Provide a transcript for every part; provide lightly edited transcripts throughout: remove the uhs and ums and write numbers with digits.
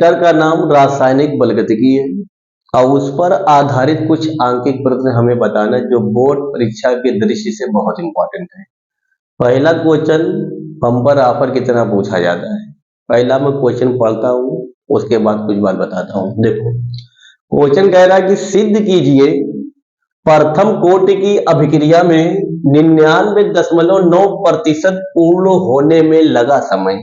चर का नाम रासायनिक बलगतिकी है और उस पर आधारित कुछ आंकिक प्रश्न हमें बताना है जो बोर्ड परीक्षा के दृष्टि से बहुत इंपॉर्टेंट है। पहला क्वेश्चन बम्पर ऑफर की तरह पूछा जाता है। पहला मैं क्वेश्चन पढ़ता हूँ, उसके बाद कुछ बात बताता हूँ। देखो क्वेश्चन कह रहा है कि सिद्ध कीजिए प्रथम कोटि की अभिक्रिया में 99.9% पूर्ण होने में लगा समय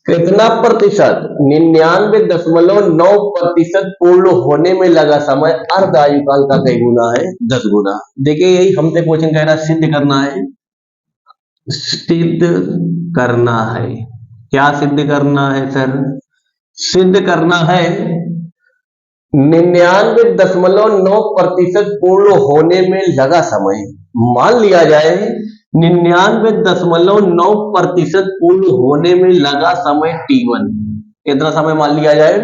कितना प्रतिशत? 99.9% पूर्ण होने में लगा समय अर्ध आयुकाल का कई गुना है? 10 गुना। देखिए यही हमसे क्वेश्चन कह रहा है, सिद्ध करना है। सिद्ध करना है, क्या सिद्ध करना है सर? सिद्ध करना है 99.9% पूर्ण होने में लगा समय। मान लिया जाए 99.9% पूर्ण होने में लगा समय T1। कितना समय मान लिया जाए?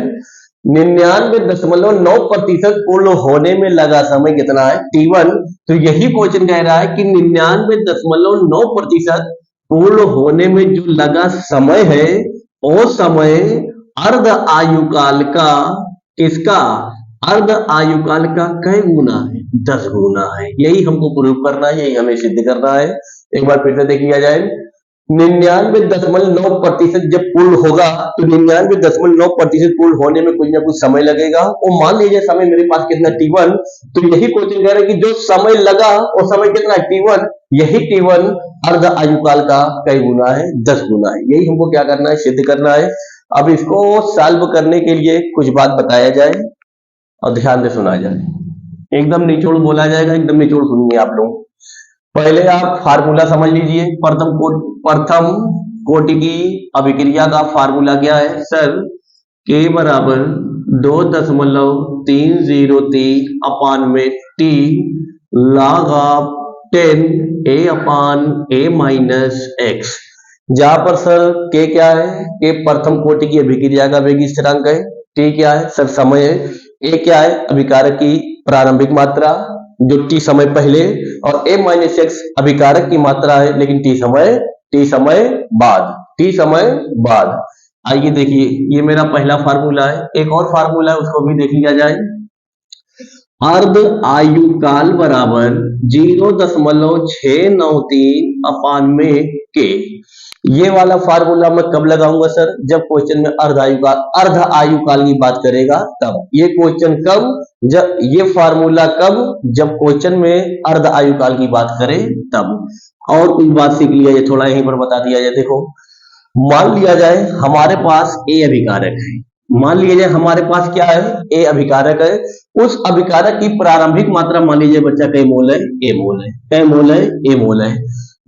99.9% पूर्ण होने में लगा समय कितना है? T1। तो यही क्वेश्चन कह रहा है कि 99.9% पूर्ण होने में जो लगा समय है वो समय अर्ध आयुकाल का, इसका अर्ध आयुकाल का कई गुना है? 10 गुना है। यही हमको प्रूव करना है, यही हमें सिद्ध करना है। एक बार फिर से देख लिया जाए, 99.9% जब पूर्ण होगा तो 99.9% पूर्ण होने में कुछ ना कुछ समय लगेगा। और मान लीजिए समय मेरे पास कितना T1, तो यही क्वेश्चन कह रहा है कि जो समय लगा वो समय कितना है? T1। यही T1 अर्ध आयुकाल का कई गुना है? 10 गुना है। यही हमको क्या करना है? सिद्ध करना है। अब इसको सॉल्व करने के लिए कुछ बात बताया जाए और ध्यान से सुना जाए, एकदम निचोड़ बोला जाएगा, एकदम निचोड़ सुनिए आप लोग। पहले आप फार्मूला समझ लीजिए। प्रथम कोटि की अभिक्रिया का फार्मूला क्या है सर? K बराबर 2.303 अपान में T log of 10 A upon A minus x. जहां पर सर K क्या है? K प्रथम कोटि की अभिक्रिया का वेग स्थिरांक है। T क्या है सर? समय है। A क्या है? अभिकारक की प्रारंभिक मात्रा जो T समय पहले, और A माइनस एक्स अभिकारक की मात्रा है लेकिन T समय बाद। आइए देखिए, ये मेरा पहला फार्मूला है। एक और फार्मूला है, उसको भी देख लिया जाए। अर्ध आयुकाल बराबर 0.693 अपान में K। ये वाला फार्मूला मैं कब लगाऊंगा सर? जब क्वेश्चन में अर्ध आयुकाल की बात करेगा तब। ये क्वेश्चन कब? जब ये फार्मूला कब? जब क्वेश्चन में अर्ध आयुकाल की बात करे तब। और कुछ बात सीख लिया जाए, थोड़ा यहीं पर बता दिया जाए। देखो मान लिया जाए हमारे पास A अभिकारक है। मान लीजिए हमारे पास क्या है? A अभिकारक है। उस अभिकारक की प्रारंभिक मात्रा मान लीजिए बच्चा कई मोल है? A मोल है। कई मोल है? A मोल है।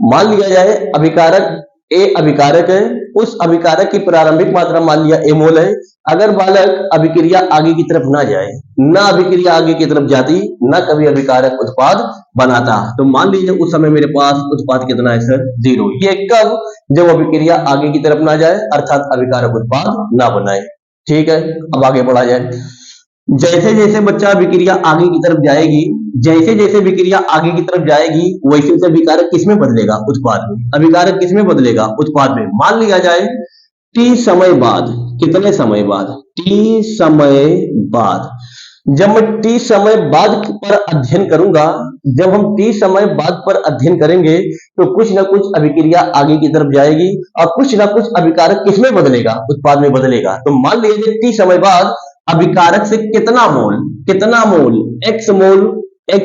मान लिया जाए अभिकारक A अभिकारक है, उस अभिकारक की प्रारंभिक मात्रा मान लिया A मोल है। अगर बालक अभिक्रिया आगे की तरफ ना जाए, ना अभिक्रिया आगे की तरफ जाती, ना कभी अभिकारक उत्पाद बनाता, तो मान लीजिए उस समय मेरे पास उत्पाद कितना है सर? 0। ये कब? जब अभिक्रिया आगे की तरफ ना जाए, अर्थात अभिकारक उत्पाद ना बनाए। ठीक है, अब आगे बढ़ा जाए। जैसे जैसे बच्चा विक्रिया आगे की तरफ जाएगी, जैसे जैसे विक्रिया आगे की तरफ जाएगी, वैसे वैसे अभिकारक किसमें बदलेगा? उत्पाद में। अभिकारक किसमें बदलेगा? उत्पाद में। मान लिया जाए T समय बाद, कितने समय बाद? T समय बाद। जब मैं T समय बाद पर अध्ययन करूंगा, जब हम T समय बाद पर अध्ययन करेंगे तो कुछ ना कुछ अभिक्रिया आगे की तरफ जाएगी और कुछ ना कुछ अभिकारक किसमें बदलेगा? उत्पाद में बदलेगा। तो मान लीजिए T समय बाद अभिकारक से कितना मोल? x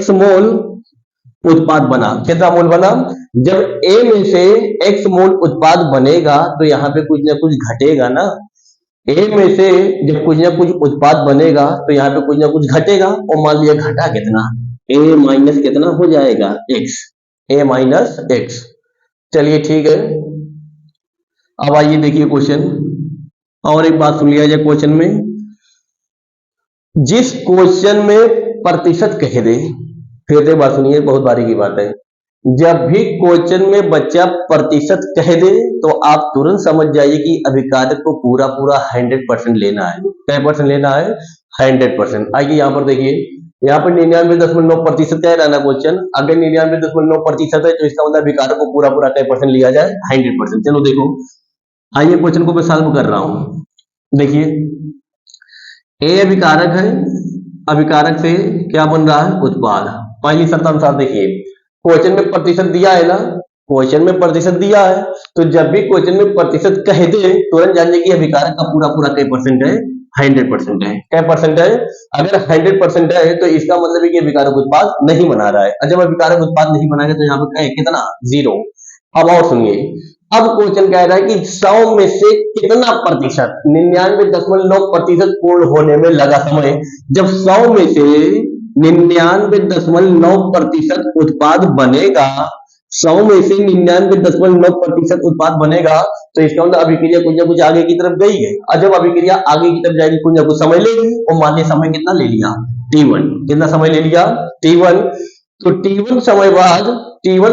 मोल उत्पाद बना। कितना मोल बना? जब A में से x मोल उत्पाद बनेगा तो यहाँ पे कुछ ना कुछ घटेगा ना। A में से जब कुछ ना कुछ उत्पाद बनेगा तो यहाँ पे कुछ ना कुछ घटेगा, और मान लिया घटा कितना? A माइनस कितना हो जाएगा? x। A minus x. चलिए ठीक है, अब आइए देखिए क्वेश्चन। और एक बात सुन लिया जाए क्वेश्चन में, जिस क्वेश्चन में प्रतिशत कह दे, फिर से बात सुनिए, बहुत बारी की बात है। जब भी क्वेश्चन में बच्चा प्रतिशत कह दे तो आप तुरंत समझ जाइए कि अभिकारक को पूरा 100% लेना है। क्या % लेना है? 100%। आइए यहाँ पर देखिए, यहाँ पर 99.9% कह रहा है ना क्वेश्चन। अगर 99.9% है तो इसका मतलब अभिकारक को पूरा क्या % लिया जाए? 100%। चलो देखो, आइए क्वेश्चन को मैं सॉल्व कर रहा हूं। देखिए ए अभिकारक है, अभिकारक से क्या बन रहा है, उत्पाद। पहली शर्त अनुसार देखिए, क्वेश्चन में प्रतिशत दिया है ना, क्वेश्चन में प्रतिशत दिया है, तो जब भी क्वेश्चन में प्रतिशत कह दे तुरंत जान जाइए कि अभिकारक का पूरा पूरा कई परसेंट है, 100% है। क्या परसेंट है? अगर 100% है तो इसका मतलब है कि अभिकारक उत्पाद नहीं बना रहा है, और जब अभिकारक उत्पाद नहीं बनाएगा तो यहाँ पे कितना, 0। अब और सुनिए, अब क्वेश्चन कह रहा है कि 100 में से कितना प्रतिशत, 99.9% पूर्ण होने में लगा समय। जब 100 में से 99.9% उत्पाद बनेगा, 100 में से 99.9% उत्पाद बनेगा, तो इसका मतलब अभिक्रिया कुछ ना कुछ आगे की तरफ गई है, और जब अभिक्रिया आगे की तरफ जाएगी कुछ ना कुछ समय लेगी, और मानिए समय कितना ले लिया, T1। कितना समय ले लिया, T1। तो T1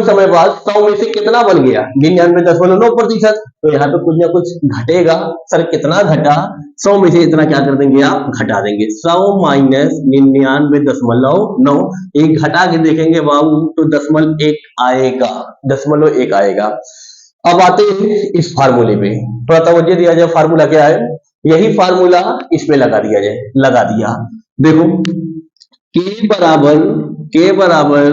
समय बाद 100 में से कितना बन गया, 99.9%। तो यहाँ पे कुछ ना कुछ घटेगा। सर कितना घटा, 100 में से इतना क्या कर देंगे आप, घटा देंगे। 100 माइनस 99.9, एक घटा के देखेंगे बाबू तो 0.1 आएगा, 0.1 आएगा। अब आते हैं इस फार्मूले पे, थोड़ा तवज्जो दिया जाए। फार्मूला क्या है, यही फार्मूला इस पे लगा दिया जाए, लगा दिया। देखो के बराबर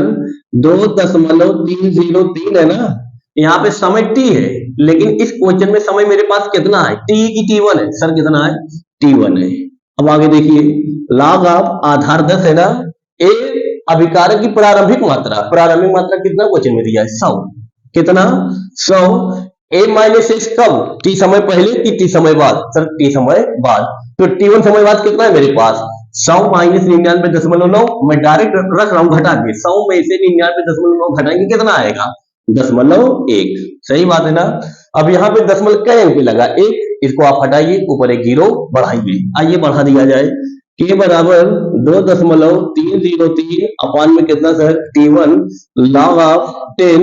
2.303 है ना, यहाँ पे समय t है, लेकिन इस क्वेश्चन में समय मेरे पास कितना है, t की T1 है। सर कितना है, T1 है। अब आगे देखिए, log ऑफ आधार 10 है ना, ए अभिकारक की प्रारंभिक मात्रा कितना क्वेश्चन में दिया है, 100। कितना, 100। ए माइनस एस कब, टी समय पहले कि टी समय बाद, सर टी समय बाद। तो T1 समय बाद कितना है मेरे पास, 100 माइनस 99.9, मैं डायरेक्ट रख रहा हूं घटा के, 100 में से 99.9 घटाएंगे कितना आएगा, 0.1। सही बात है ना। अब यहाँ पे दशमलव कई अंक पे लगा, एक, इसको आप हटाइए, ऊपर एक 0 बढ़ाइए। आइए बढ़ा दिया जाए, के बराबर 2.303 अपान में कितना सर, T1 log ऑफ 10,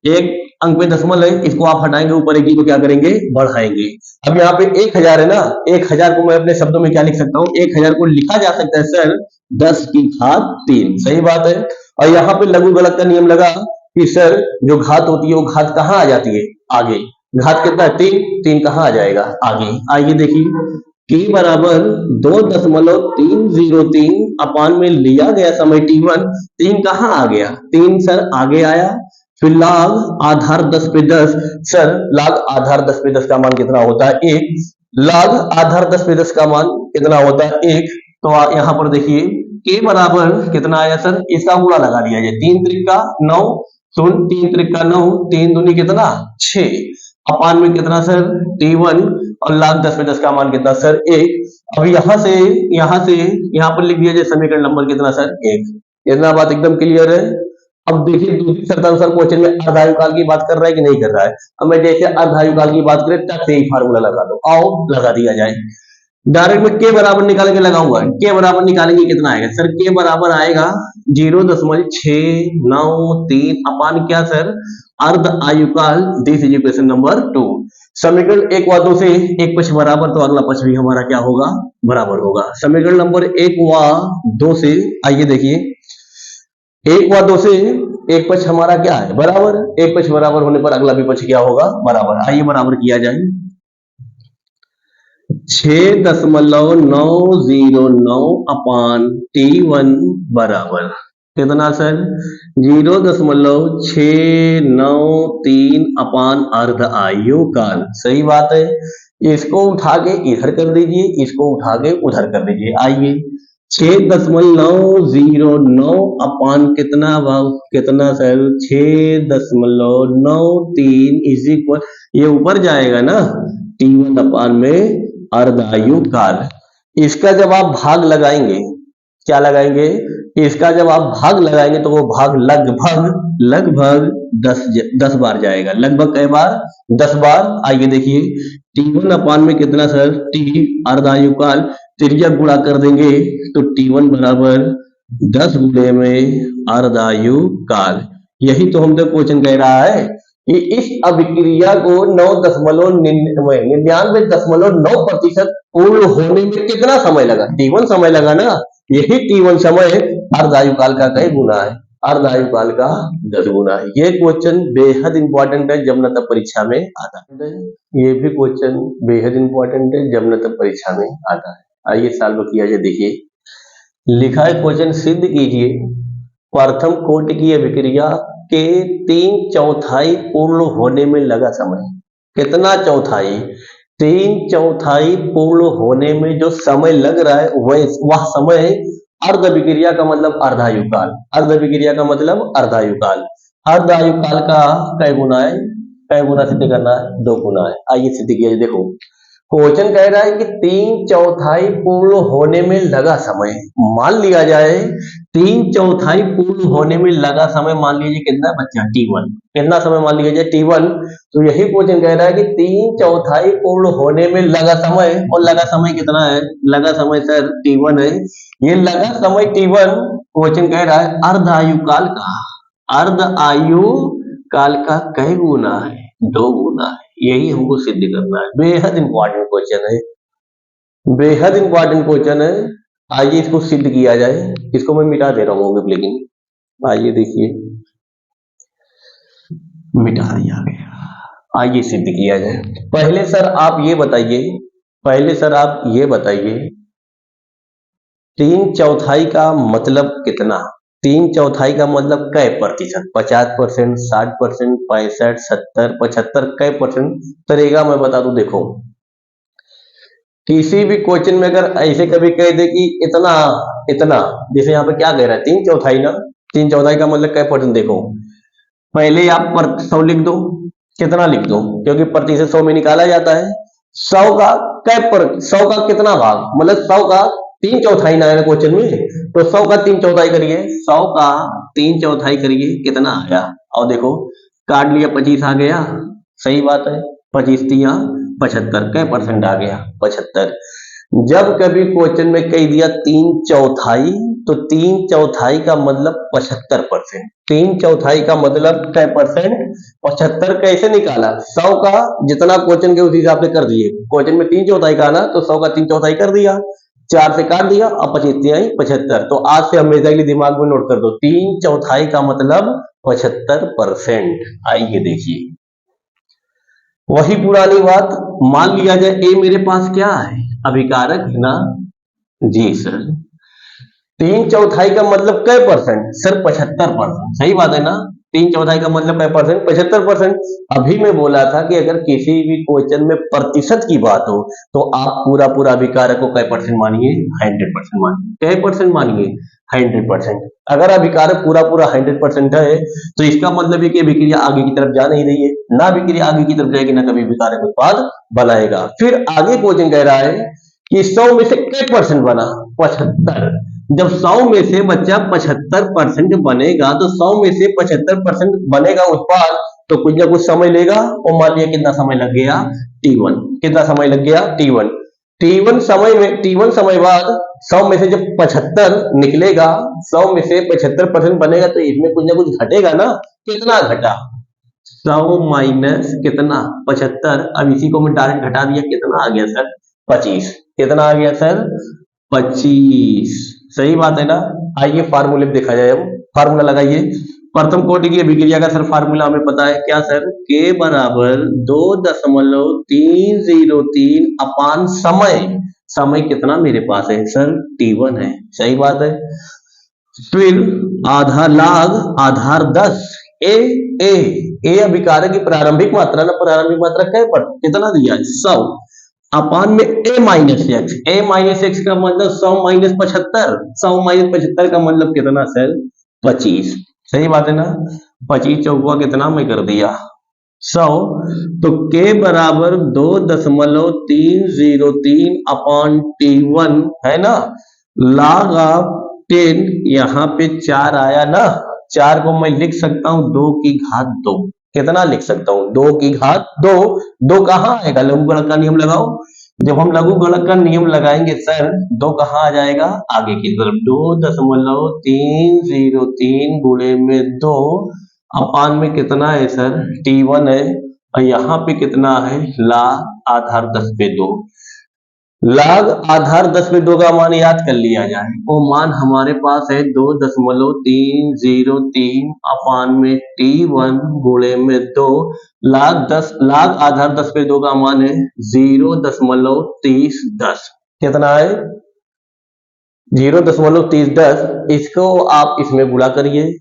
एक अंक में दशमलव है, इसको आप हटाएंगे, ऊपर एक 0 क्या करेंगे, बढ़ाएंगे। अब यहाँ पे 1000 है ना, 1000 को मैं अपने शब्दों में क्या लिख सकता हूँ, 1000 को लिखा जा सकता है सर 10 की घात 3। सही बात है। और यहाँ पे लघु गलत का नियम लगा कि सर जो घात होती है वो घात कहाँ आ जाती है, आगे। घात कितना है, 3 कहाँ आ जाएगा, आगे। आइए देखिए, के बराबर 2.303 अपान में लिया गया समय T1, 3 कहाँ आ गया, 3 सर आगे आया। फिर log आधार 10 पे 10, सर log आधार 10 पे 10 का मान कितना होता है, 1। log आधार 10 पे 10 का मान कितना होता है, 1। तो यहाँ पर देखिए के बराबर कितना आया सर, इसका गुणा लगा दिया जाए, 3 त्रिका 9, सुन 3 त्रिका 9, 3 दूनी कितना 6, अपान में कितना सर T1, और log 10 पे 10 का मान कितना सर, 1। अब यहाँ से यहाँ पर लिख दिया जाए समीकरण नंबर कितना सर, 1। इतना बात एकदम क्लियर है। अब देखिए दूसरी शर्तानुसार क्वेश्चन में अर्धायुकाल की बात कर रहा है कि नहीं कर रहा है। अब मैं जैसे अर्धायुकाल की बात करें तब से ही फार्मूला लगा दो, आओ लगा दिया जाए। डायरेक्ट में के बराबर निकाल के लगाऊंगा, के बराबर निकालेंगे कितना आएगा सर, के बराबर आएगा 0.693 अपान क्या सर, अर्ध आयुकाल। This is equation number 2। समीकरण 1 व 2 से एक पक्ष बराबर तो अगला पक्ष भी हमारा क्या होगा, बराबर होगा। समीकरण नंबर 1 व 2 से आइए देखिए, 1 व 2 से एक पक्ष हमारा क्या है, बराबर। एक पक्ष बराबर होने पर अगला भी पक्ष क्या होगा, बराबर। आइए बराबर किया जाए, 6.909 अपान T1 बराबर कितना सर, 0.693 अपान अर्ध आयुकाल। सही बात है। इसको उठा के इधर कर दीजिए, इसको उठा के उधर कर दीजिए। आइए 6.909 अपान कितना भाव, कितना सर 6.93 इज इक्वल, ये ऊपर जाएगा ना, T1 अपान में अर्धायुकाल। इसका जब आप भाग लगाएंगे, क्या लगाएंगे, इसका जब आप भाग लगाएंगे तो वो भाग लगभग 10 बार जाएगा। लगभग कई बार, 10 बार। आइए देखिए, T1 अपान में कितना सर, T अर्धायुकाल, तिर्यक गुणा कर देंगे तो T1 बराबर 10 गुणे में अर्धायुकाल। यही तो हमसे क्वेश्चन कह रहा है कि इस अभिक्रिया को 99.9% पूर्ण होने में कितना समय लगा, T1 समय लगा ना। यही T1 समय अर्धायुकाल का कई गुना है, अर्धायुकाल का 10 गुना है। ये क्वेश्चन बेहद इंपॉर्टेंट है जब न तब परीक्षा में आता है। ये भी क्वेश्चन बेहद इंपॉर्टेंट है जब न तब परीक्षा में आता है। आइए सॉल्व किया जाए। देखिए लिखा है क्वेश्चन, सिद्ध कीजिए प्रथम कोटि की अभिक्रिया के 3/4 पूर्ण होने में लगा समय। कितना चौथाई? 3/4 पूर्ण होने में जो समय लग रहा है वह समय अर्ध अभिक्रिया का मतलब अर्धायुकाल। अर्ध अभिक्रिया का मतलब अर्धायुकाल। अर्धायुकाल का कै गुना है? कै गुना सिद्ध करना है? 2 गुना है। आइए सिद्ध किया जाए। देखो क्वेश्चन कह रहा है कि 3/4 पूर्ण होने में लगा समय। मान लिया जाए 3/4 पूर्ण होने में लगा समय, मान लीजिए कितना बच्चा? T1। कितना समय मान लिया जाए? T1। तो यही क्वेश्चन कह रहा है कि 3/4 पूर्ण होने में लगा समय, और लगा समय कितना है? लगा समय सर T1 है। ये लगा समय T1 क्वेश्चन कह रहा है अर्ध आयु काल का, अर्ध आयु काल का कै गुना है? 2 गुना है। यही हमको सिद्ध करना है। बेहद इंपॉर्टेंट क्वेश्चन है, बेहद इंपॉर्टेंट क्वेश्चन है। आइए इसको सिद्ध किया जाए। इसको मैं मिटा दे रहा हूँ, लेकिन आइए देखिए मिटा दिया गया। आइए सिद्ध किया जाए। पहले सर आप ये बताइए, पहले सर आप ये बताइए 3/4 का मतलब कितना? 3/4 का मतलब कै प्रतिशत? 50%, 60%, 65%, 70%, 75%, कै परसेंट तरेगा? मैं बता दूं, देखो किसी भी क्वेश्चन में अगर ऐसे कभी कह दे कि इतना इतना, जैसे यहाँ पे क्या कह रहा है? 3/4 ना। 3/4 का मतलब कै परसेंट? देखो पहले आप 100 लिख दो। कितना लिख दो? क्योंकि प्रतिशत 100 में निकाला जाता है। 100 का कै पर 100 का कितना भाग? मतलब 100 का 3/4 ना है क्वेश्चन में, तो 100 का 3/4 करिए। 100 का 3/4 करिए, कितना आया? और देखो काट लिया, 25 आ गया। सही बात है, 25 तिया 75, कै परसेंट आ गया? 75। जब कभी क्वेश्चन में कह दिया 3/4, तो 3/4 का मतलब 75%। 3/4 का मतलब कै परसेंट? 75। कैसे निकाला? 100 का जितना क्वेश्चन के उस हिसाब से कर दिए। क्वेश्चन में 3/4 का ना, तो 100 का 3/4 कर दिया, 4 से काट दिया, और 25 75। तो आज से हमेशा के लिए दिमाग में नोट कर दो, 3/4 का मतलब 75%। आइए देखिए वही पुरानी बात, मान लिया जाए ए मेरे पास क्या है? अभिकारक है ना? जी सर। 3/4 का मतलब कै परसेंट? सर 75%। सही बात है ना? 3/4 का मतलब कै परसेंट? 75%। अभी मैं बोला था कि अगर किसी भी क्वेश्चन में प्रतिशत की बात हो तो आप पूरा पूरा अभिकारक को कै परसेंट मानिए? 100% मानिए। कै परसेंट मानिए? 100%। अगर अभिकारक पूरा पूरा 100% है तो इसका मतलब है कि अभिक्रिया आगे की तरफ जा नहीं रही है। ना अभिक्रिया आगे की तरफ जाएगी, ना कभी अभिकारक उत्पाद बनाएगा। फिर आगे क्वेश्चन कह रहा है कि 100 में से कै परसेंट बना? 75। जब 100 में से बच्चा 75% बनेगा, तो 100 में से 75% बनेगा उत्पाद, तो कुछ ना कुछ समय लेगा। और मान लिया कितना समय लग गया? T1। कितना समय लग गया? T1। T1 समय बाद 100 में से जब 75 निकलेगा, 100 में से 75% बनेगा, तो इसमें कुछ ना कुछ घटेगा ना। कितना घटा? 100 माइनस कितना? 75। अब इसी को मैं डायरेक्ट घटा दिया, कितना आ गया सर? 25। कितना आ गया सर? 25। सही बात है ना? आइए फार्मूले में देखा जाए। अब फार्मूला लगाइए। प्रथम कोटि की अभिक्रिया का सर फार्मूला हमें पता है क्या सर? K बराबर 2.303 अपान समय। समय कितना मेरे पास है सर? T1 है। सही बात है। फिर आधा लाग आधार 10 ए अभिकारक की प्रारंभिक मात्रा ना, प्रारंभिक मात्रा कै पर कितना दिया है? 100 अपान में a minus x. a minus x का मतलब 100 माइनस 75। 100 माइनस 75 का मतलब कितना सर? 25। सही बात है ना? 25 चौका कितना मैं कर दिया? 100। तो k बराबर 2.303 अपान T1 है ना, log ऑफ 10। यहाँ पे 4 आया ना, 4 को मैं लिख सकता हूँ 2 की घात 2। कितना लिख सकता हूँ? 2 की घात 2। 2 कहाँ आएगा? लघुगणक का नियम लगाओ। जब हम लघुगणक का नियम लगाएंगे सर, 2 कहाँ आ जाएगा? आगे की तरफ। 2.303 गुणे में 2 अपान में कितना है सर? T1 है। और यहाँ पे कितना है? लाग आधार 10 पे 2। लाग आधार 10 पे 2 का मान याद कर लिया जाए। वो मान हमारे पास है 2.303 अपान में T1 गुणे में 2। लाग आधार 10 पे 2 का मान है 0.3010। कितना है 0.3010, इसको आप इसमें गुणा करिए,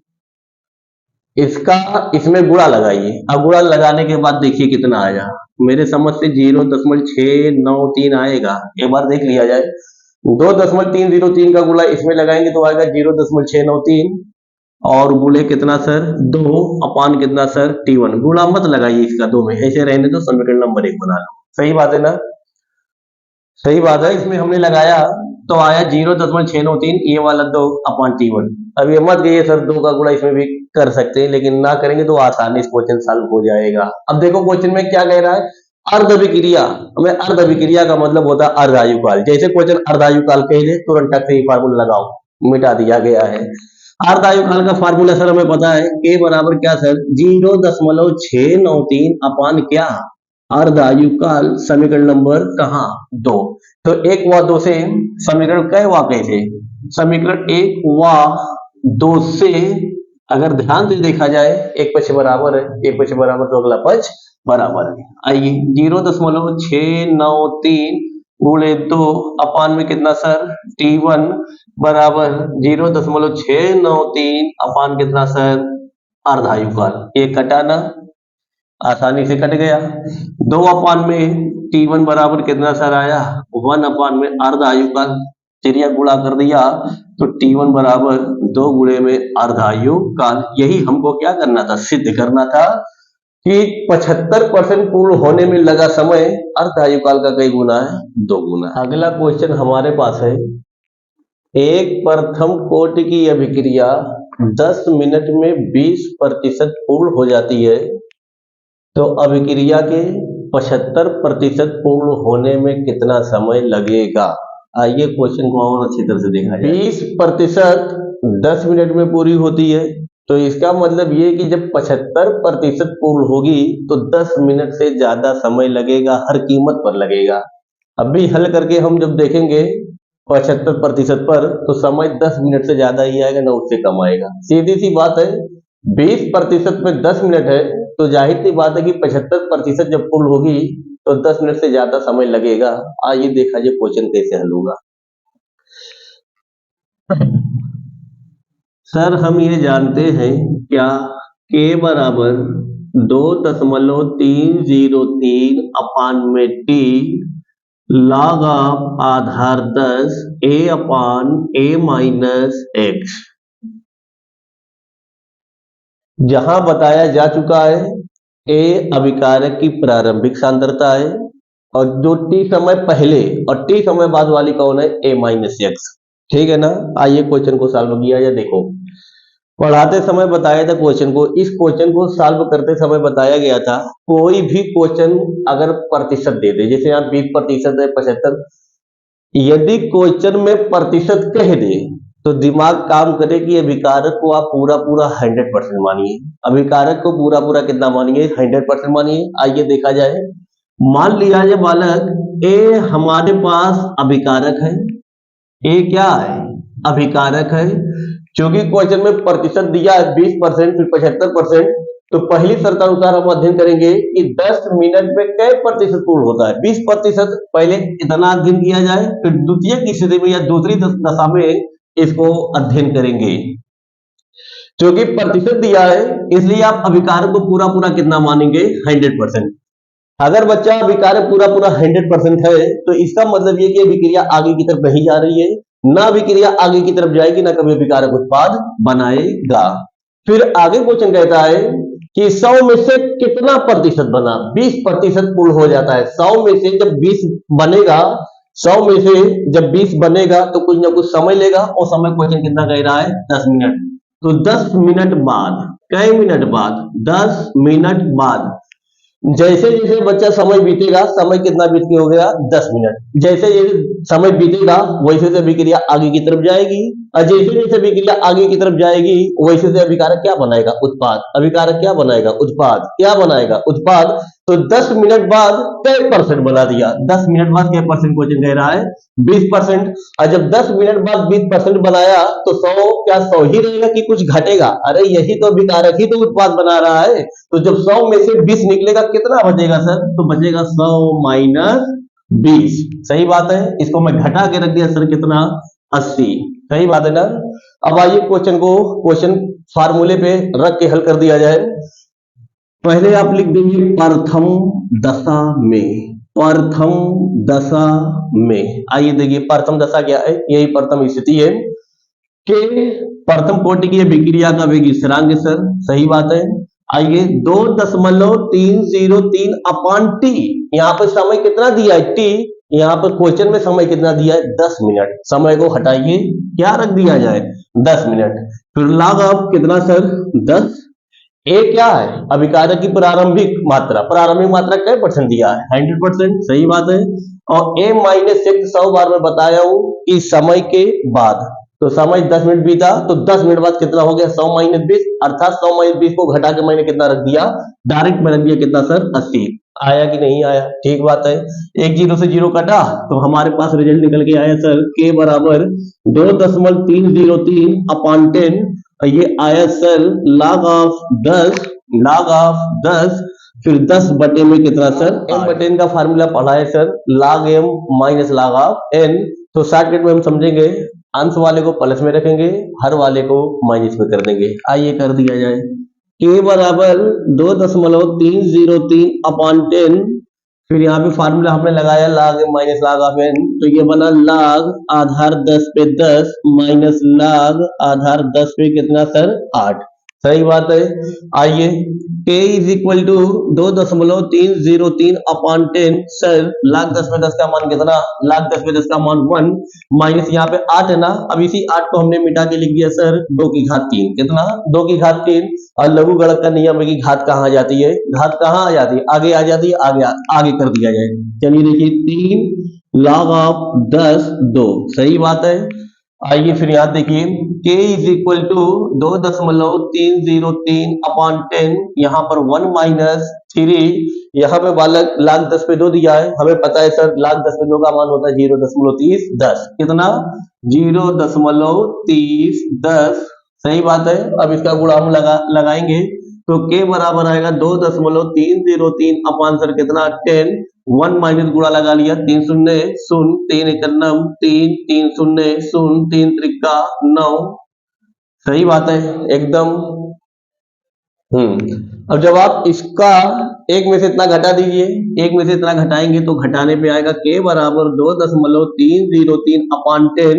इसका इसमें गुणा लगाइए। अब गुणा लगाने के बाद देखिए कितना आया, मेरे समझ से 0.693 आएगा। एक बार देख लिया जाए, 2.303 का गुणा इसमें लगाएंगे तो आएगा 0.693 और गुणे कितना सर 2 अपान कितना सर T1। गुणा मत लगाइए इसका 2 में, ऐसे रहने तो समीकरण नंबर 1 बना लो। सही बात है ना, सही बात है। इसमें हमने लगाया तो आया 0.693, ये वाला 2 अपान T1। अब ये मत कहिए सर 2 का गुणा इसमें भी कर सकते हैं, लेकिन ना करेंगे तो आसानी से क्वेश्चन सॉल्व हो जाएगा। अब देखो क्वेश्चन में क्या कह रहा है, अर्ध विक्रिया। हमें अर्ध विक्रिया का मतलब होता है अर्धायुकाल। जैसे क्वेश्चन अर्धायुकाल कह दे तुरंत टक से ही फार्मूला लगाओ, मिटा दिया गया है। अर्धायुकाल का फार्मूला सर हमें पता है, के बराबर क्या सर 0.693 अपान क्या अर्धायुकाल, समीकरण नंबर कहाँ 2। तो 1 व 2 से समीकरण कई वा कैसे, समीकरण 1 व 2 से अगर ध्यान से देखा जाए, एक पक्ष बराबर है, एक पक्ष बराबर तो अगला पक्ष बराबर है। आइए 0.693 गुणे 2 अपान में कितना सर T1 बराबर 0.693 अपान कितना सर अर्धायुकाल। ये कटाना आसानी से कट गया। 2 अपान में T1 बराबर कितना सर आया 1 अपान में अर्धायुकाल, चिड़िया गुणा कर दिया तो T1 बराबर 2 गुणे में अर्धायुकाल। यही हमको क्या करना था, सिद्ध करना था कि 75% पूर्ण होने में लगा समय अर्धायुकाल का कई गुना है 2 गुना। अगला क्वेश्चन हमारे पास है, एक प्रथम कोटि की अभिक्रिया 10 मिनट में 20% पूर्ण हो जाती है, तो अभिक्रिया के 75% पूर्ण होने में कितना समय लगेगा। आइए क्वेश्चन को और अच्छी तरह से देखा जाए। 20% 10 मिनट में पूरी होती है, तो इसका मतलब ये कि जब 75% पूर्ण होगी तो 10 मिनट से ज्यादा समय लगेगा, हर कीमत पर लगेगा। अभी हल करके हम जब देखेंगे 75% पर, तो समय 10 मिनट से ज्यादा ही आएगा, ना उससे कम आएगा। सीधी सी बात है, 20% में 10 मिनट है, तो जाहिर सी बात है कि 75% जब पूर्ण होगी तो 10 मिनट से ज्यादा समय लगेगा। आइए देखा जाए क्वेश्चन कैसे हल होगा। सर हम ये जानते हैं क्या, के बराबर 2.303 अपान में T log ऑफ आधार 10 A upon A minus x। जहां बताया जा चुका है A अभिकारक की प्रारंभिक सांद्रता है, और जो T समय पहले और T समय बाद वाली कौन है A माइनस x। ठीक है ना। आइए क्वेश्चन को सॉल्व किया जाए। देखो पढ़ाते समय बताया था क्वेश्चन को, इस क्वेश्चन को सॉल्व करते समय बताया गया था, कोई भी क्वेश्चन अगर प्रतिशत दे दे, जैसे यहाँ 20% है 75, यदि क्वेश्चन में प्रतिशत कह दे तो दिमाग काम करे कि अभिकारक को आप पूरा पूरा 100% मानिए। अभिकारक को पूरा पूरा कितना मानिए 100% मानिए। आइए देखा जाए, मान लिया जाए बालक ए हमारे पास अभिकारक है, ए क्या है अभिकारक है। क्योंकि क्वेश्चन में प्रतिशत दिया है 20% फिर 75%, तो पहली शर्त अनुसार हम अध्ययन करेंगे कि 10 मिनट में कै प्रतिशत पूर्ण होता है 20%। पहले इतना अध्ययन किया जाए, फिर द्वितीय की स्थिति में या दूसरी दशा में इसको अध्ययन करेंगे। क्योंकि प्रतिशत दिया है इसलिए आप अभिकारक को पूरा पूरा कितना मानेंगे 100%। अगर बच्चा अभिकारक पूरा पूरा 100% है तो इसका मतलब ये कि अभिक्रिया आगे की तरफ नहीं जा रही है, ना अभिक्रिया आगे की तरफ जाएगी, ना कभी अभिकारक उत्पाद बनाएगा। फिर आगे क्वेश्चन कहता है कि 100 में से कितना प्रतिशत बना, 20% पूर्ण हो जाता है। 100 में से जब 20 बनेगा, 100 में से जब 20 बनेगा तो कुछ ना कुछ समय लेगा, और समय क्वेश्चन कितना कह रहा है 10 मिनट। तो 10 मिनट बाद, कई मिनट बाद 10 मिनट बाद जैसे जैसे बच्चा समय बीतेगा, समय कितना बीत के हो गया 10 मिनट, जैसे जैसे समय बीतेगा वैसे से अभिक्रिया आगे की तरफ जाएगी, और जैसे जैसे अभिक्रिया आगे की तरफ जाएगी वैसे से अभिकारक क्या बनाएगा उत्पाद। अभिकारक क्या बनाएगा उत्पाद, क्या बनाएगा उत्पाद। तो 10 मिनट बाद कै परसेंट बना दिया, 10 मिनट बाद क्या परसेंट क्वेश्चन कह रहा है 20%। और जब 10 मिनट बाद 20% बनाया तो 100 क्या 100 ही रहेगा कि कुछ घटेगा। अरे यही तो अभिकारक ही तो उत्पाद बना रहा है। तो जब 100 में से 20 निकलेगा कितना बचेगा सर, तो बचेगा 100 माइनस 20। सही बात है, इसको मैं घटा के रख दिया सर कितना, 80। सही बात है ना। अब आइए क्वेश्चन फार्मूले पे रख के हल कर दिया जाए। पहले आप लिख देंगे प्रथम दशा में, प्रथम दशा में। आइए देखिए प्रथम दशा क्या है, यही प्रथम स्थिति है कि प्रथम कोटि की विक्रिया का वेग स्थिरांक है सर। सही बात है। आइए 2.303 अपान टी, यहाँ पर समय कितना दिया है टी, यहाँ पर क्वेश्चन में समय कितना दिया है 10 मिनट। समय को हटाइए, क्या रख दिया जाए 10 मिनट। फिर log ऑफ कितना सर 10। ए क्या है, अभिकारक की प्रारंभिक मात्रा क्या परसेंट दिया है 100%। सही बात है। और ए माइनस 100 बार मैं बताया हूं कि समय के बाद, तो समय 10 मिनट बीता तो 10 मिनट बाद कितना हो गया 100 माइनस 20, अर्थात 100 माइनस 20 को घटा के मैंने कितना रख दिया, डायरेक्ट में रख दिया कितना सर 80। आया कि नहीं आया, ठीक बात है। एक जीरो से जीरो कटा तो हमारे पास रिजल्ट निकल के आया सर के बराबर 2.303 अपान 10। ये आया सर log ऑफ 10, फिर 10 बटे में कितना सर m बटे n का फार्मूला पढ़ा है sir, log m minus log of n। तो शॉर्टकट में हम समझेंगे, अंश वाले को प्लस में रखेंगे, हर वाले को माइनस में कर देंगे। आइए कर दिया जाए, k बराबर 2.303 अपान 10। फिर यहाँ पे फार्मूला हमने लगाया log m minus log of n, तो ये बना log आधार 10 पे 10 माइनस log आधार 10 पे कितना सर 8। सही बात है। आइए k is equal to 2.303 upon 10 sir, log 10 पे 10 का मान कितना, log 10 पे 10 का मान 1 माइनस यहाँ पे 8 है ना, अब इसी 8 को हमने मिटा के लिख दिया सर 2 की घात 3। कितना 2 की घात 3। और लघु गणक का नियम है कि घात कहाँ आ जाती है, घात कहाँ आ जाती है, आगे आ जाती है, आगे कर दिया जाए। चलिए देखिए 3 log ऑफ 10 2। सही बात है। आइए फिर यहाँ देखिए k is equal to 2.303 upon 10, यहाँ पर 1 माइनस 3, यहाँ पे बालक log 10 पे 2 दिया है, हमें पता है सर log 10 पे 2 का मान होता है 0.30 10। कितना 0.30 सही बात है। अब इसका गुणा हम लगाएंगे तो k बराबर आएगा 2.303 अपान सर कितना 10, 1 माइनस गुणा लगा लिया, 3 शून्य 0, 3 एक 9, 3 3 शून्य 0, 3 त्रिका 9। सही बात है एकदम। अब जब आप इसका एक में से इतना घटा दीजिए, एक में से इतना घटाएंगे तो घटाने पे आएगा k बराबर 2.303 अपान 10।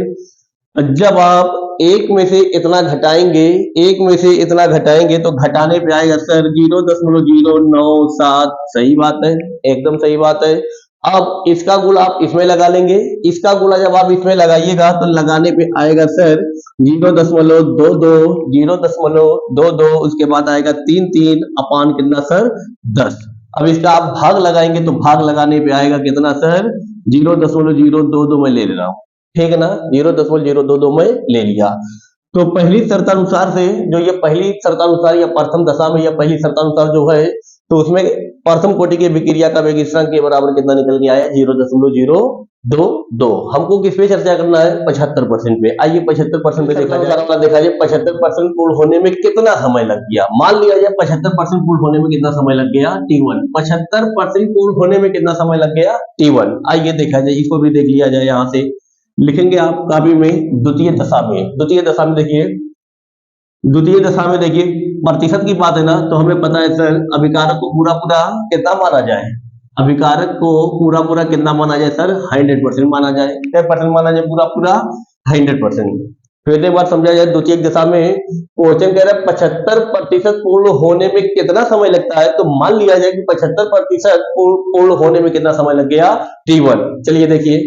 जब आप एक में से इतना घटाएंगे, एक में से इतना घटाएंगे तो घटाने पे आएगा सर 0.097। सही बात है, एकदम सही बात है। अब इसका गुणा आप इसमें लगा लेंगे, इसका गुणा जब आप इसमें लगाइएगा तो लगाने पे आएगा सर 0.22, उसके बाद आएगा 3 अपान कितना सर 10। अब इसका आप भाग लगाएंगे तो भाग लगाने पे आएगा कितना सर 0.022 में ले रहा हूं, ठीक है ना, 0.022 में ले लिया। तो पहली शर्तानुसार से, जो ये पहली शर्तानुसार या प्रथम दशा में या पहली शर्तानुसार जो है, तो उसमें प्रथम कोटि की विक्रिया का वेग स्थिरांक के बराबर कितना निकल के आया 0.022। हमको किस पे चर्चा करना है 75% पे। आइए 75% पे देखा जाए, 75% पूर्ण होने में कितना समय लग गया। मान लिया जाए 75% पूर्ण होने में कितना समय लग गया T1। 75% पूर्ण होने में कितना समय लग गया T1। आइए देखा जाए, इसको भी देख लिया जाए। यहाँ से लिखेंगे आप कॉपी में द्वितीय दशा में देखिए, द्वितीय दशा में देखिए प्रतिशत की बात है ना, तो हमें पता है सर अभिकारक को पूरा कितना माना जाए, अभिकारक को पूरा कितना माना जाए सर 100% माना जाए। क्या परसेंट माना जाए पूरा 100%। फिर एक बार समझा जाए द्वितीय दशा में क्वेश्चन कह रहा है 75% पूर्ण होने में कितना समय लगता है, तो मान लिया जाए कि 75% पूर्ण होने में कितना समय लग गया T1। चलिए देखिए,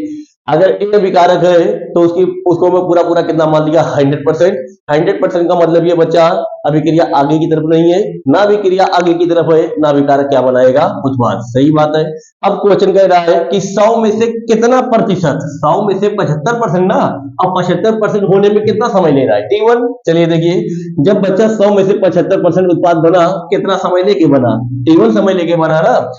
अगर ए अभिकारक है तो उसको मैं पूरा कितना मान लिया 100%। 100% का मतलब ये बच्चा अभिक्रिया आगे की तरफ नहीं है, ना अभिक्रिया आगे की तरफ है, ना अभिकारक क्या बनाएगा उत्पाद। सही बात है। अब क्वेश्चन कह रहा है कि 100 में से कितना प्रतिशत, 100 में से 75% ना, अब 75% होने में कितना समय ले रहा है T1। चलिए देखिए, जब बच्चा 100 में से 75% उत्पाद बना, कितना समय लेके बना T1 समय लेके बना ना।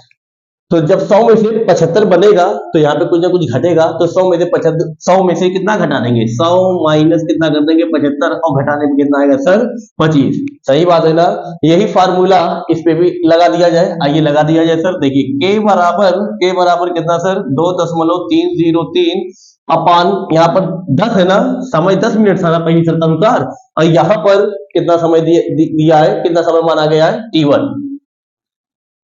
तो जब 100 में से 75 बनेगा तो यहाँ पे कुछ ना कुछ घटेगा, तो 100 में से 75, 100 में से कितना घटा देंगे, 100 माइनस कितना कर देंगे 75, और घटाने में कितना आएगा सर 25। सही बात है ना। यही फार्मूला इस पे भी लगा दिया जाए, आइए लगा दिया जाए सर। देखिए के बराबर कितना सर 2.303 अपान यहाँ पर 10 है ना, समय 10 मिनट था पहली शर्त अनुसार, और यहाँ पर कितना समय दिया है, कितना समय माना गया है T1।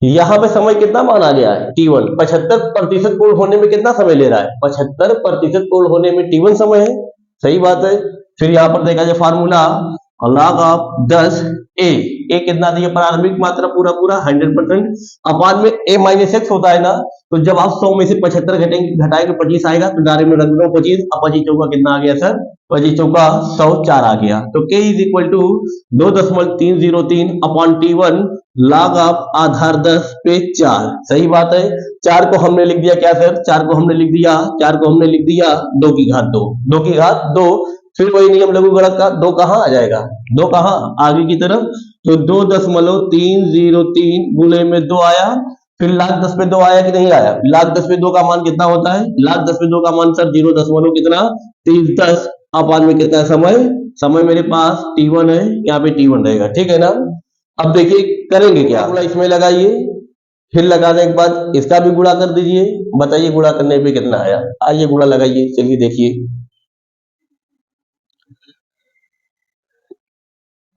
यहाँ पे समय कितना माना गया है T1। 75% पूर्ण होने में कितना समय ले रहा है, 75% पूर्ण होने में T1 समय है। सही बात है। फिर यहाँ पर देखा जाए फार्मूला log ऑफ 10 ए कितना दिया, प्रारंभिक मात्रा पूरा पूरा 100% अपान में a माइनस एक्स होता है ना, तो जब आप 100 में से 75 घटाएंगे 25 आएगा, तो डायरेक्ट में रख दो 25, अब 25 चौका कितना आ गया सर, 25 चौका 104 आ गया। तो k is equal to 2.303 upon T1 log of आधार 10 पे 4। सही बात है। 4 को हमने लिख दिया क्या सर, 4 को हमने लिख दिया 2 की घात 2। फिर वही नियम लघु गुणक का, 2 कहां आ जाएगा, 2 कहां आगे की तरफ, तो 2.303 गुणे में 2 आया। फिर लाख 10 पे 2 आया कि नहीं आया, लाख 10 पे 2 का मान कितना होता है, लाख 10 पे 2 का मान सर 0 कितना 310 अपान में कितना समय मेरे पास T1 है, यहाँ पे T1 रहेगा। ठीक है ना। अब देखिए करेंगे क्या, गुणा इसमें लगाइए, फिर लगाने के बाद इसका भी गुणा कर दीजिए, बताइए गुणा करने पे कितना आया। आइए गुणा लगाइए, चलिए देखिए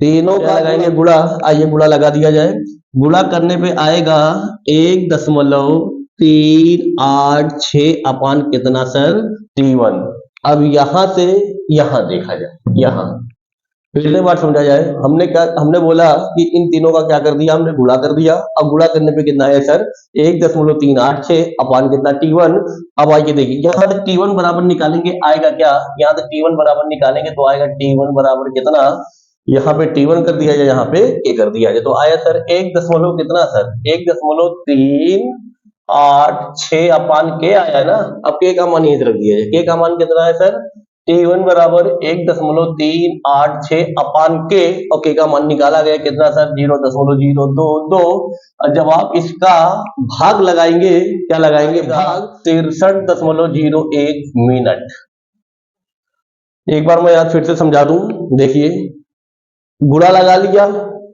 तीनों का लगाएंगे गुणा। आइए गुणा लगा दिया जाए। गुणा करने पे आएगा 1.386 अपान कितना सर T1। अब यहां से यहां देखा जाए, यहां फिर से बात समझा जाए। हमने बोला कि इन तीनों का क्या कर दिया, हमने गुणा कर दिया। अब गुणा करने पे कितना है सर 1.386 अपान कितना T1। अब आइए देखिए यहाँ तक T1 बराबर निकालेंगे, आएगा क्या, यहाँ तक T1 बराबर निकालेंगे तो आएगा T1 बराबर कितना, यहाँ पे T1 कर दिया जाए, यहाँ पे K कर दिया जाए, तो आया सर 1.386 अपान K आया है ना। अब K का मान यहीं रख दिया जाए, K का मान कितना है सर T1 बराबर 1.386 अपान K, और K का मान निकाला गया कितना सर 0.022। और जब आप इसका भाग लगाएंगे, क्या लगाएंगे भाग, 63.01 मिनट। एक बार मैं याद फिर से समझा दूं, देखिए गुणा लगा लिया,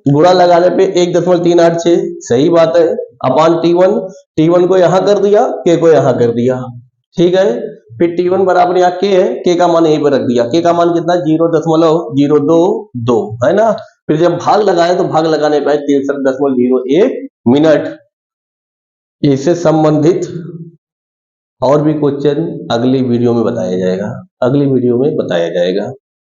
गुणा लगाने पे 1.386 सही बात है अपान T1 को यहां कर दिया, K को यहां कर दिया। ठीक है। फिर T1 बराबर यहाँ K है, K का मान यहीं पर रख दिया, K का मान कितना 0.022 है ना। फिर जब भाग लगाए तो भाग लगाने पे 63.01 मिनट। इससे संबंधित और भी क्वेश्चन अगली वीडियो में बताया जाएगा,